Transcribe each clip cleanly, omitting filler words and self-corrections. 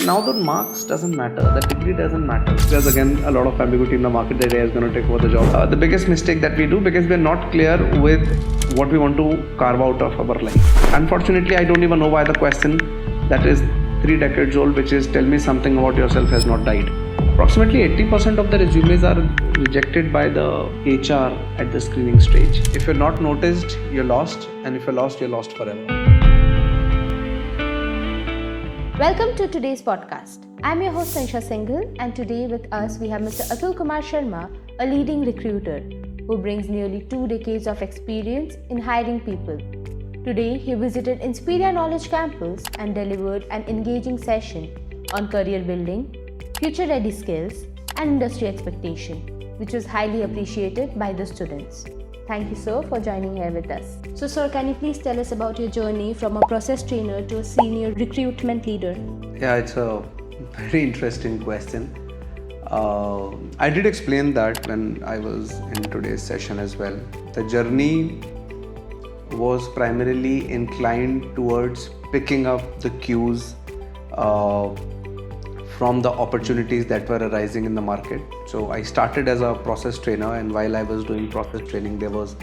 now the marks doesn't matter, the degree doesn't matter. There's again a lot of ambiguity in the market that AI is going to take over the job. The biggest mistake that we do, because we're not clear with what we want to carve out of our life. Unfortunately, I don't even know why the question that is 3 decades old, which is tell me something about yourself, has not died. Approximately 80% of the resumes are rejected by the HR at the screening stage. If you're not noticed, you're lost, and if you're lost, you're lost forever. Welcome to today's podcast. I'm your host Tanisha Singhal, and today with us we have Mr. Atul Kumar Sharma, a leading recruiter who brings nearly 2 decades of experience in hiring people. Today he visited Inspiria Knowledge Campus and delivered an engaging session on career building, future-ready skills and industry expectation, which was highly appreciated by the students. Thank you, sir, for joining here with us. So, sir, can you please tell us about your journey from a process trainer to a senior recruitment leader? Yeah, it's a very interesting question. I did explain that when I was in today's session as well. The journey was primarily inclined towards picking up the cues from the opportunities that were arising in the market. So I started as a process trainer, and while I was doing process training, there was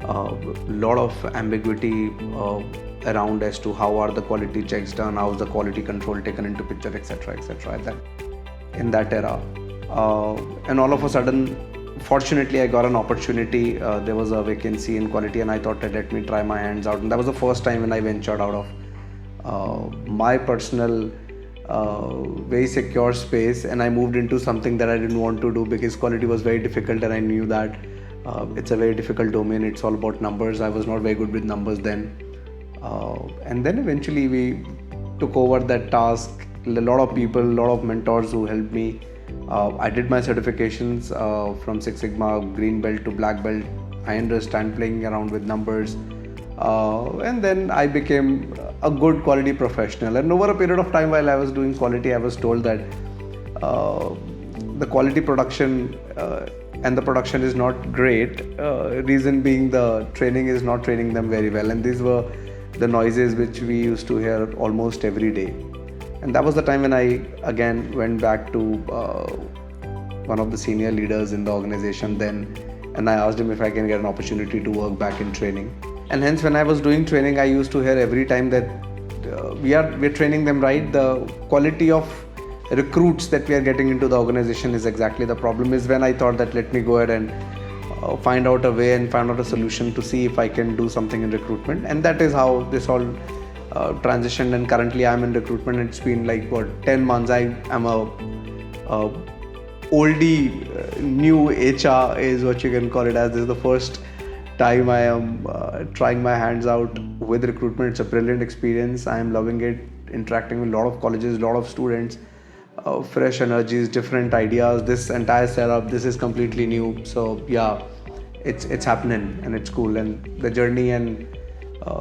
a lot of ambiguity around as to how are the quality checks done, how is the quality control taken into picture, etc., in that era. And all of a sudden, fortunately, I got an opportunity. There was a vacancy in quality, and I thought that let me try my hands out. And that was the first time when I ventured out of my personal very secure space, and I moved into something that I didn't want to do because quality was very difficult, and I knew that it's a very difficult domain. It's all about numbers. I was not very good with numbers then, and then eventually we took over that task. A lot of people, a lot of mentors who helped me. I did my certifications from Six Sigma, green belt to black belt. I understand playing around with numbers. And then I became a good quality professional, and over a period of time while I was doing quality, I was told that the quality production and the production is not great, reason being the training is not training them very well, and these were the noises which we used to hear almost every day. And that was the time when I again went back to one of the senior leaders in the organization then, and I asked him if I can get an opportunity to work back in training. And hence, when I was doing training, I used to hear every time that we're training them right. The quality of recruits that we are getting into the organization is exactly the problem. Is when I thought that let me go ahead and find out a way and find out a solution to see if I can do something in recruitment. And that is how this all transitioned. And currently, I'm in recruitment. It's been like 10 months. I am a oldie new HR is what you can call it as. This is the first time I am trying my hands out with recruitment. It's a brilliant experience. I am loving it, interacting with a lot of colleges, a lot of students, fresh energies, different ideas. This entire setup, this is completely new. So yeah, it's happening and it's cool, and the journey and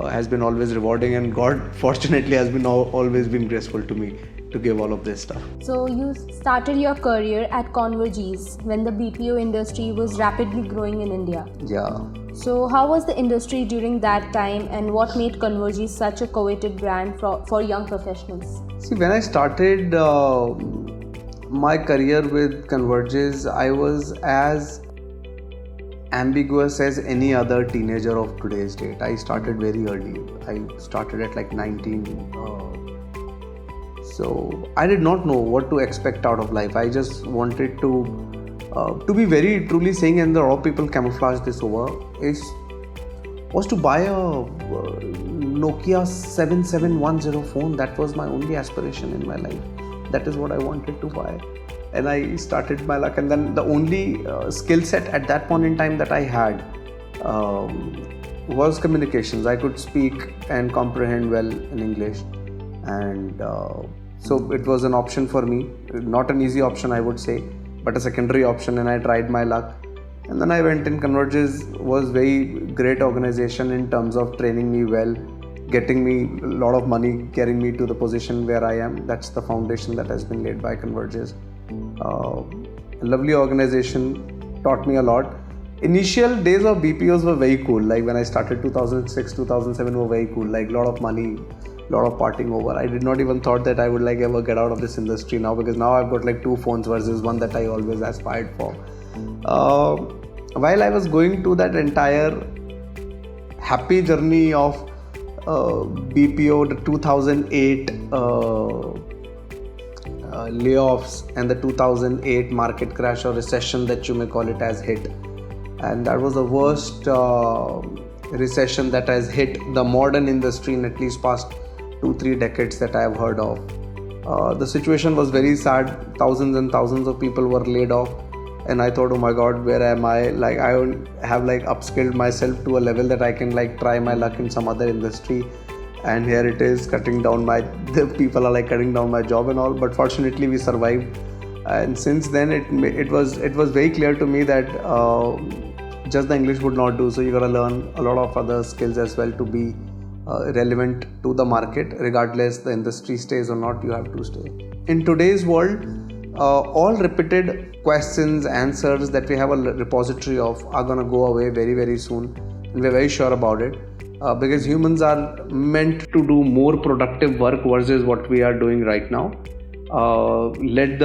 has been always rewarding, and God fortunately has been always been graceful to me to give all of this stuff. So you started your career at Convergys when the BPO industry was rapidly growing in India. Yeah. So how was the industry during that time, and what made Convergys such a coveted brand for young professionals? See, when I started my career with Convergys, I was as ambiguous as any other teenager of today's date. I started very early. I started at like 19. So I did not know what to expect out of life. I just wanted to be very truly saying, and a lot of people camouflage this over, was to buy a Nokia 7710 phone. That was my only aspiration in my life. That is what I wanted to buy. And I started my luck. And then the only skill set at that point in time that I had was communications. I could speak and comprehend well in English. And so it was an option for me. Not an easy option, I would say, but a secondary option, and I tried my luck. And then I went in. Convergys was very great organization in terms of training me well, getting me a lot of money, getting me to the position where I am. That's the foundation that has been laid by Convergys. A lovely organization, taught me a lot. Initial days of BPOs were very cool. Like when I started 2006, 2007 were very cool. Like a lot of money, lot of partying over. I did not even thought that I would like ever get out of this industry now, because now I've got like 2 phones versus one that I always aspired for. While I was going to that entire happy journey of BPO, the 2008 layoffs and the 2008 market crash or recession that you may call it as hit, and that was the worst recession that has hit the modern industry in at least past 2-3 decades that I have heard of. The situation was very sad. Thousands and thousands of people were laid off, and I thought, oh my god, where am I? Like, I don't have like upskilled myself to a level that I can like try my luck in some other industry, and here it is cutting down the people are like cutting down my job and all. But fortunately we survived, and since then it was very clear to me that just the English would not do, so you gotta learn a lot of other skills as well to be relevant to the market. Regardless the industry stays or not, you have to stay. In today's world, all repeated questions, answers that we have a repository of are gonna go away very, very soon, and we're very sure about it, because humans are meant to do more productive work versus what we are doing right now. There's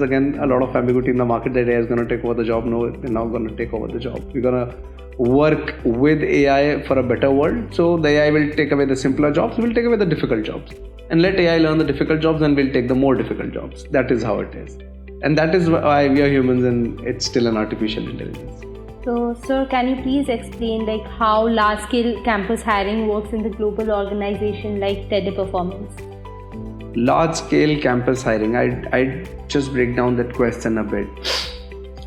again a lot of ambiguity in the market that AI is going to take over the job. No, they're not going to take over the job. We're going to work with AI for a better world. So the AI will take away the simpler jobs, we'll take away the difficult jobs, and let AI learn the difficult jobs, and we'll take the more difficult jobs. That is how it is, and that is why we are humans, and it's still an artificial intelligence. So, sir, can you please explain like how large-scale campus hiring works in the global organization like Teleperformance? Large-scale campus hiring, I just break down that question a bit.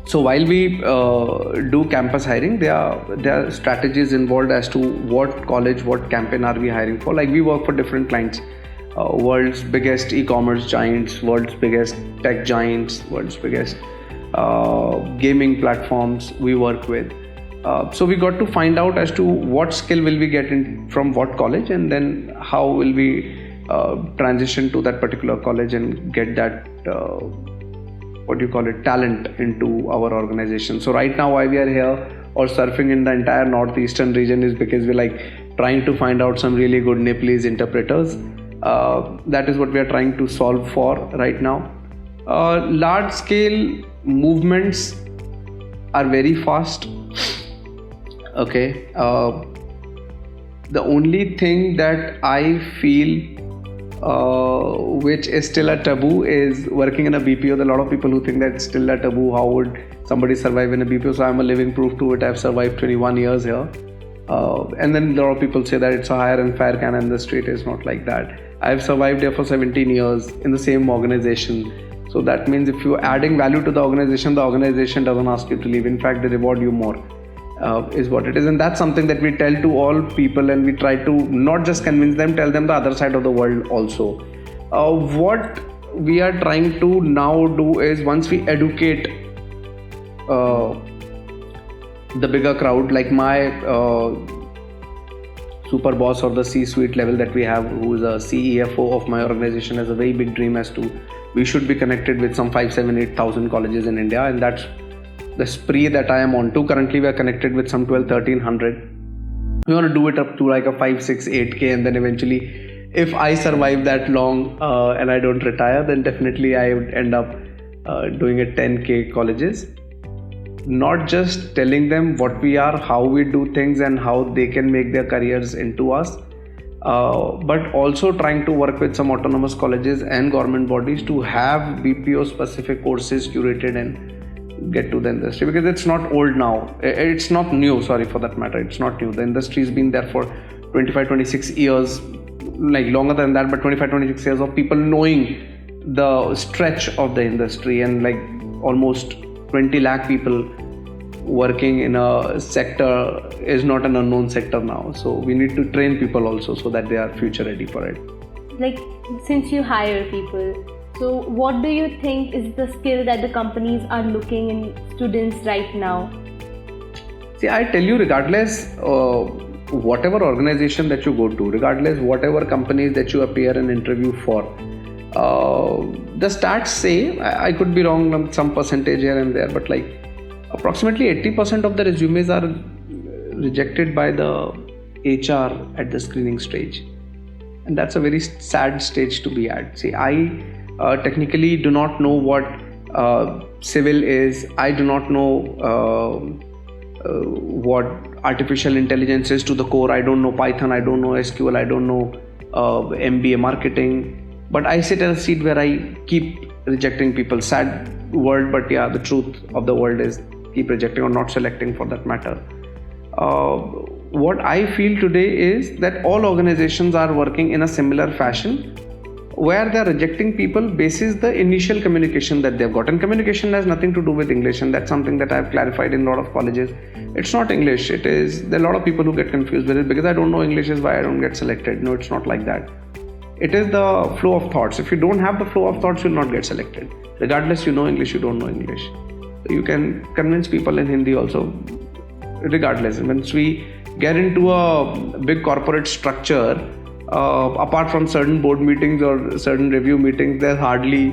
So while we do campus hiring, there are strategies involved as to what college, what campaign are we hiring for. Like, we work for different clients, world's biggest e-commerce giants, world's biggest tech giants, world's biggest gaming platforms we work with. So we got to find out as to what skill will we get in from what college, and then how will we transition to that particular college and get that talent into our organization. So right now why we are here or surfing in the entire northeastern region is because we're like trying to find out some really good Nepalese interpreters. That is what we are trying to solve for right now. Large scale movements are very fast. Okay. The only thing that I feel which is still a taboo is working in a BPO. There are a lot of people who think that it's still a taboo. How would somebody survive in a BPO? So I'm a living proof to it. I've survived 21 years here. And then a lot of people say that it's a hire and fire kind of industry. It is not like that. I've survived here for 17 years in the same organization. So that means if you're adding value to the organization doesn't ask you to leave. In fact, they reward you more. Is what it is, and that's something that we tell to all people, and we try to not just convince them, tell them the other side of the world also. What we are trying to now do is, once we educate the bigger crowd, like my super boss or the C-suite level that we have, who is a CEFO of my organization, has a very big dream as to we should be connected with some 5, 7, 8,000 colleges in India, and that's the spree that I am on to. Currently we are connected with some 12-1300. We want to do it up to like a 5, 6, 8K, and then eventually, if I survive that long and I don't retire, then definitely I would end up doing a 10K colleges. Not just telling them what we are, how we do things, and how they can make their careers into us, but also trying to work with some autonomous colleges and government bodies to have BPO specific courses curated and get to the industry, because it's not old now, it's not new, sorry, for that matter, it's not new. The industry has been there for 25-26 years, like longer than that, but 25-26 years of people knowing the stretch of the industry, and like almost 20 lakh people working in a sector is not an unknown sector now. So we need to train people also so that they are future ready for it. Like, since you hire people, so what do you think is the skill that the companies are looking in students right now? See, I tell you, regardless whatever organization that you go to, regardless whatever companies that you appear and interview for, the stats say, I could be wrong on some percentage here and there, but like approximately 80% of the resumes are rejected by the HR at the screening stage. And that's a very sad stage to be at. See, I technically do not know what civil is. I do not know what artificial intelligence is to the core. I don't know Python, I don't know SQL, I don't know MBA marketing. But I sit in a seat where I keep rejecting people. Sad word, but yeah, the truth of the world is keep rejecting or not selecting for that matter. What I feel today is that all organizations are working in a similar fashion, where they are rejecting people basis the initial communication that they've got. And communication has nothing to do with English, and that's something that I've clarified in a lot of colleges. It's not English. It is, there are a lot of people who get confused with it because I don't know English is why I don't get selected. No, it's not like that. It is the flow of thoughts. If you don't have the flow of thoughts, you'll not get selected. Regardless, you know English, you don't know English. You can convince people in Hindi also, regardless. Once we get into a big corporate structure, apart from certain board meetings or certain review meetings, there's hardly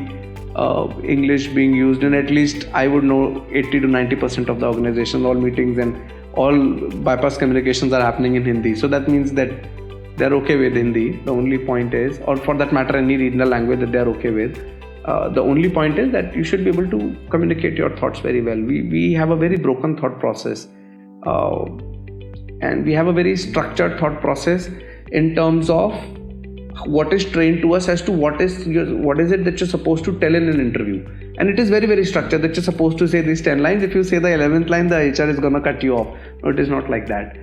English being used, and at least I would know 80 to 90% of the organization, all meetings and all bypass communications are happening in Hindi. So that means that they're okay with Hindi. The only point is, or for that matter, any regional language that they're okay with. The only point is that you should be able to communicate your thoughts very well. We have a very broken thought process, and we have a very structured thought process in terms of what is trained to us as to what is it that you're supposed to tell in an interview. And it is very, very structured that you're supposed to say these 10 lines. If you say the 11th line, the HR is going to cut you off. No, it is not like that.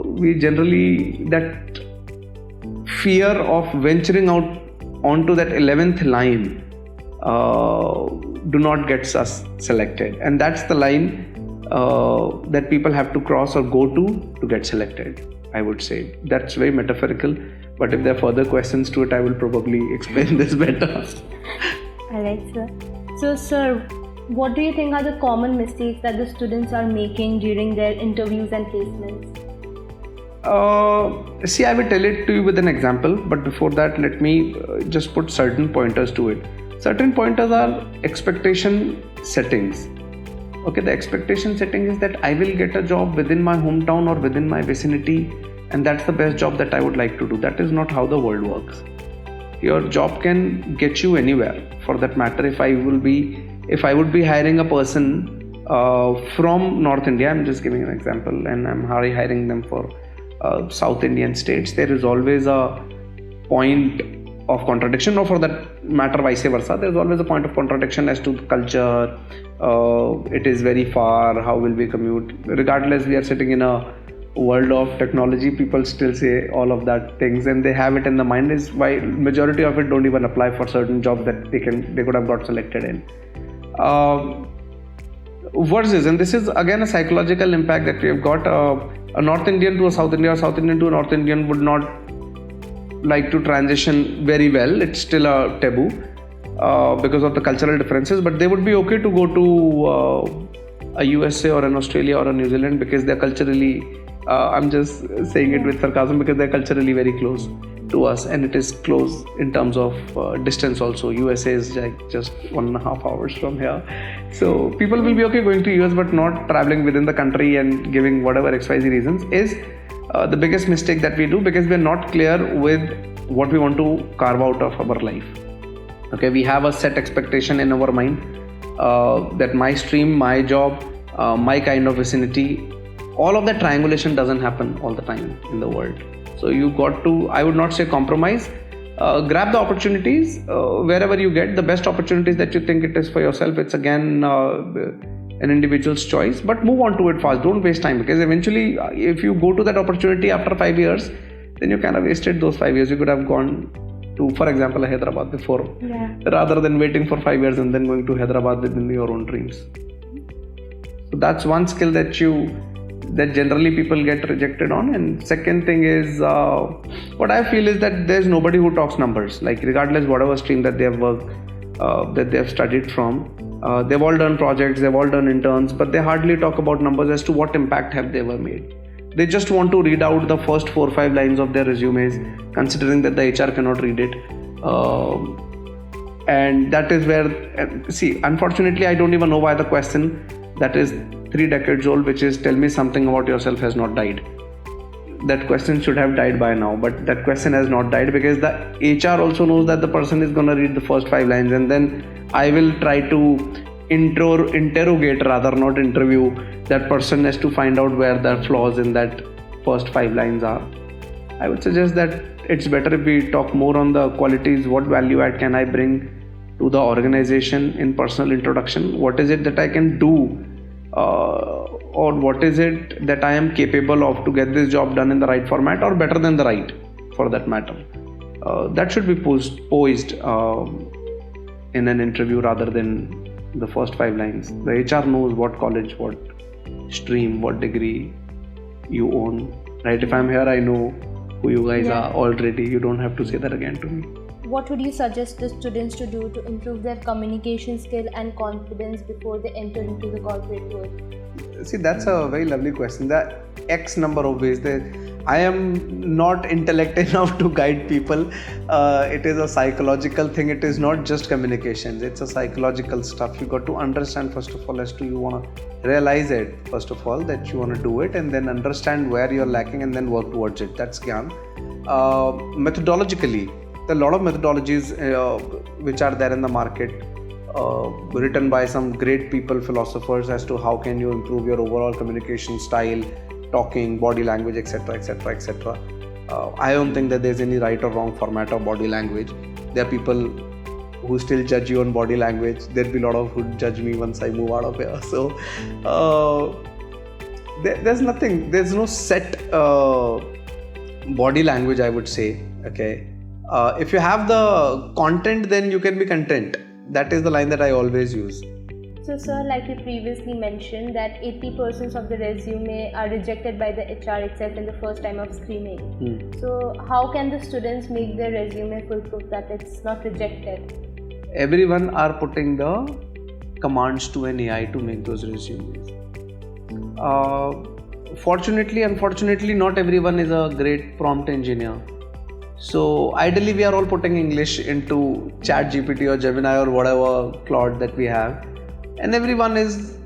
We generally, that fear of venturing out onto that 11th line do not get us selected. And that's the line that people have to cross or go to get selected. I would say that's very metaphorical, but if there are further questions to it, I will probably explain this better. Alright, sir. So, sir, what do you think are the common mistakes that the students are making during their interviews and placements? See, I will tell it to you with an example, but before that, let me just put certain pointers to it. Certain pointers are expectation settings. Okay, the expectation setting is that I will get a job within my hometown or within my vicinity, and that's the best job that I would like to do. That is not how the world works. Your job can get you anywhere. For that matter, if I would be hiring a person from North India, I'm just giving an example, and I'm hiring them for South Indian states, there is always a point of contradiction, or for that matter vice versa, there's always a point of contradiction as to the culture. It is very far, how will we commute? Regardless, we are sitting in a world of technology, people still say all of that things, and they have it in the mind, is why majority of it don't even apply for certain jobs that they could have got selected in. Versus, and this is again a psychological impact that we have got, a North Indian to a South Indian, or South Indian to a North Indian would not like to transition very well. It's still a taboo because of the cultural differences, but they would be okay to go to a USA or an Australia or a New Zealand because they're culturally, I'm just saying it with sarcasm, because they're culturally very close to us, and it is close in terms of distance also. USA is like just 1.5 hours from here. So people will be okay going to US but not traveling within the country and giving whatever XYZ reasons is the biggest mistake that we do, because we're not clear with what we want to carve out of our life. Okay, we have a set expectation in our mind that my stream, my job, my kind of vicinity, all of that triangulation doesn't happen all the time in the world. So you got to, I would not say compromise, grab the opportunities wherever you get the best opportunities that you think it is for yourself. It's again an individual's choice, but move on to it fast. Don't waste time, because eventually if you go to that opportunity after 5 years, then you kind of wasted those 5 years. You could have gone to, for example, Hyderabad before, rather than waiting for 5 years and then going to Hyderabad within your own dreams. So that's one skill that generally people get rejected on. And second thing is, what I feel is that there's nobody who talks numbers. Like regardless whatever stream that they have worked, that they have studied from, they've all done projects, they've all done interns, but they hardly talk about numbers as to what impact have they ever made. They just want to read out the first 4 or 5 lines of their resumes, considering that the HR cannot read it. And that is where, see, unfortunately, I don't even know why the question that is 3 decades old, which is tell me something about yourself, has not died. that question should have died by now, but that question has not died because the HR also knows that the person is going to read the first 5 lines, and then I will try to interrogate, rather not interview, that person as to find out where the flaws in that first 5 lines are. I would suggest that it's better if we talk more on the qualities. What value add can I bring to the organization in personal introduction? What is it that I can do, or what is it that I am capable of to get this job done in the right format, or better than the right, for that matter. That should be poised in an interview rather than the first 5 lines. The HR knows what college, what stream, what degree you own, right? If I'm here, I know who you guys are already. You don't have to say that again to me. What would you suggest the students to do to improve their communication skill and confidence before they enter into the corporate world? See, that's a very lovely question. The X number of ways that I am not intellect enough to guide people. It is a psychological thing. It is not just communications. It's a psychological stuff. You got to understand first of all as to you want to realize it first of all that you want to do it, and then understand where you're lacking and then work towards it. That's Gyan. Methodologically, there are a lot of methodologies which are there in the market, written by some great people, philosophers, as to how can you improve your overall communication style, talking, body language, etc., etc., etc. I don't think that there's any right or wrong format of body language. There are people who still judge you on body language. There'll be a lot of who judge me once I move out of here. So there's no set body language, I would say. Okay, if you have the content, then you can be content. That is the line that I always use. So sir, like you previously mentioned that 80% of the resume are rejected by the HR itself in the first time of screening. So how can the students make their resume foolproof that it's not rejected? Everyone are putting the commands to an AI to make those resumes. Fortunately, unfortunately, not everyone is a great prompt engineer. So ideally we are all putting English into ChatGPT or Gemini or whatever Claude that we have, and everyone is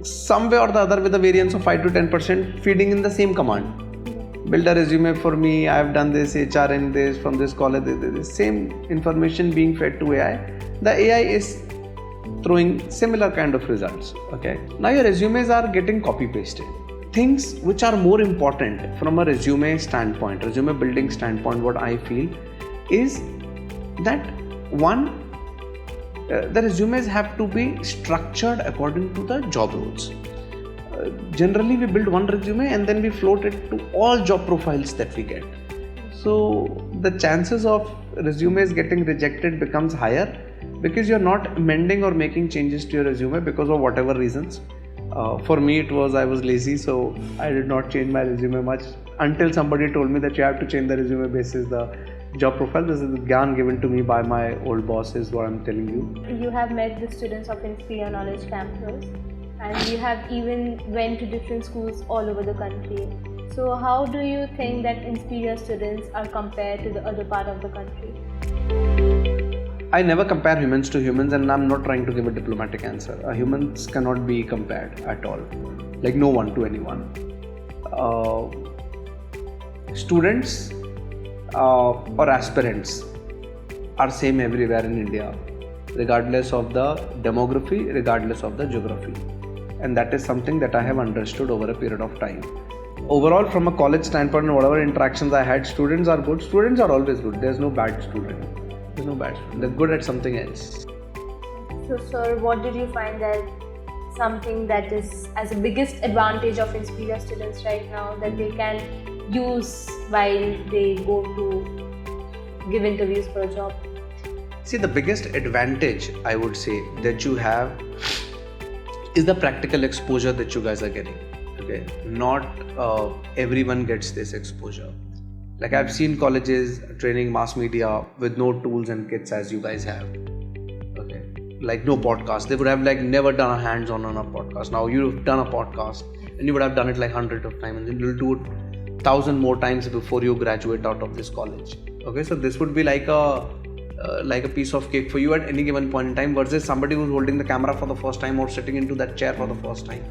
some way or the other with a variance of 5 to 10% feeding in the same command. Build a resume for me, I have done this, HR in this, from this college, the same information being fed to AI. The AI is throwing similar kind of results. Okay, now your resumes are getting copy pasted. Things which are more important from a resume standpoint, resume building standpoint, what I feel is that one, the resumes have to be structured according to the job roles. Generally we build one resume and then we float it to all job profiles that we get. So the chances of resumes getting rejected becomes higher because you're not amending or making changes to your resume because of whatever reasons. For me I was lazy, so I did not change my resume much until somebody told me that you have to change the resume basis the job profile. This is the gyan given to me by my old boss is what I'm telling you. You have met the students of Inspiria Knowledge Campus and you have even went to different schools all over the country. So how do you think that Inspiria students are compared to the other part of the country? I never compare humans to humans, and I'm not trying to give a diplomatic answer. Humans cannot be compared at all, like no one to anyone. Students or aspirants are same everywhere in India, regardless of the demography, regardless of the geography, and that is something that I have understood over a period of time. Overall, from a college standpoint, whatever interactions I had, students are good. Students are always good. There's no bad student. There's no bad student. They're good at something else. So sir, what did you find that something that is as the biggest advantage of Inspiria students right now that they can use while they go to give interviews for a job? See, the biggest advantage I would say that you have is the practical exposure that you guys are getting. Okay, not everyone gets this exposure. Like I've seen colleges training mass media with no tools and kits as you guys have. Okay, like no podcast. They would have like never done a hands-on on a podcast. Now you've done a podcast and you would have done it like hundreds of times, and then you'll do it 1,000 more times before you graduate out of this college. Okay, so this would be like a piece of cake for you at any given point in time versus somebody who's holding the camera for the first time or sitting into that chair for the first time.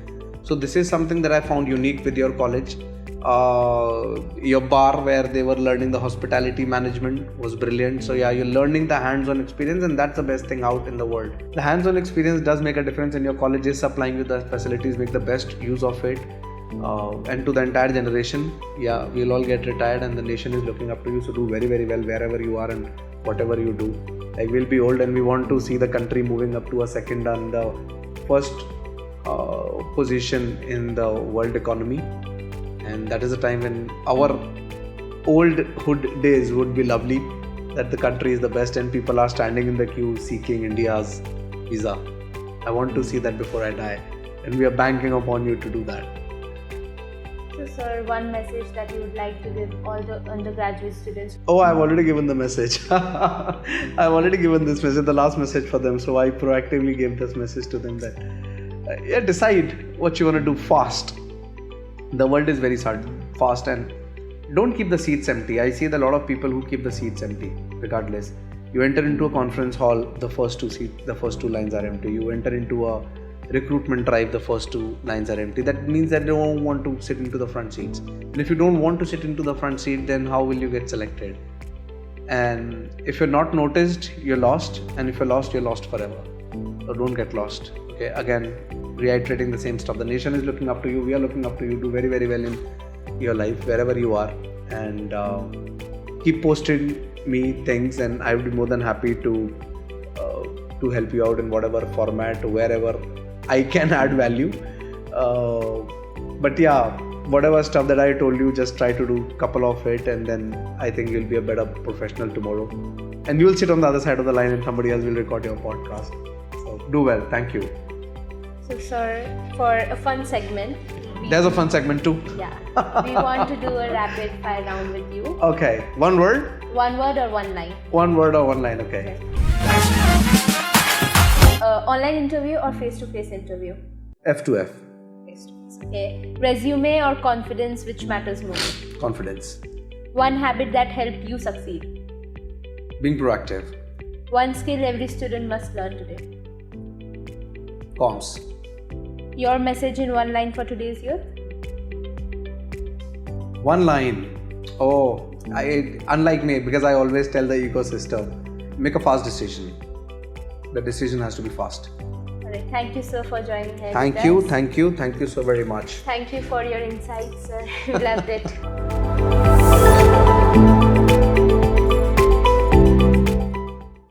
So this is something that I found unique with your college. Your bar where they were learning the hospitality management was brilliant. So yeah, you're learning the hands-on experience, and that's the best thing out in the world. The hands-on experience does make a difference, and your college is supplying you the facilities. Make the best use of it. And to the entire generation, yeah, we'll all get retired and the nation is looking up to you. So do very, very well wherever you are and whatever you do. Like, we'll be old and we want to see the country moving up to a second and the first position in the world economy. And that is a time when our oldhood days would be lovely, that the country is the best and people are standing in the queue seeking India's visa. I want to see that before I die, and we are banking upon you to do that. So sir, one message that you would like to give all the undergraduate students? Oh, I've already given the message. I've already given this message, the last message for them. So I proactively gave this message to them that decide what you want to do fast. The world is very fast, and don't keep the seats empty. I see a lot of people who keep the seats empty regardless. You enter into a conference hall, the first two lines are empty. You enter into a recruitment drive, the first two lines are empty. That means that they don't want to sit into the front seats. And if you don't want to sit into the front seat, then how will you get selected? And if you're not noticed, you're lost. And if you're lost, you're lost forever. So don't get lost. Okay, again, reiterating the same stuff. The nation is looking up to you. We are looking up to you. Do very, very well in your life, wherever you are. And keep posting me things, and I would be more than happy to help you out in whatever format, wherever I can add value. But yeah, whatever stuff that I told you, just try to do a couple of it, and then I think you'll be a better professional tomorrow. And you will sit on the other side of the line and somebody else will record your podcast. So do well. Thank you. So sir, for a fun segment. There's a fun segment too. Yeah. We want to do a rapid fire round with you. Okay. One word? One word or one line? One word or one line, okay. Online interview or face-to-face interview? F to F. Face-to-face. Okay. Resume or confidence, which matters more? Confidence. One habit that helped you succeed? Being proactive. One skill every student must learn today? Comms. Your message in one line for today's youth? One line. Oh, unlike me, because I always tell the ecosystem, make a fast decision. The decision has to be fast. Alright, thank you sir for joining us. Thank you so very much. Thank you for your insights, sir. We loved it.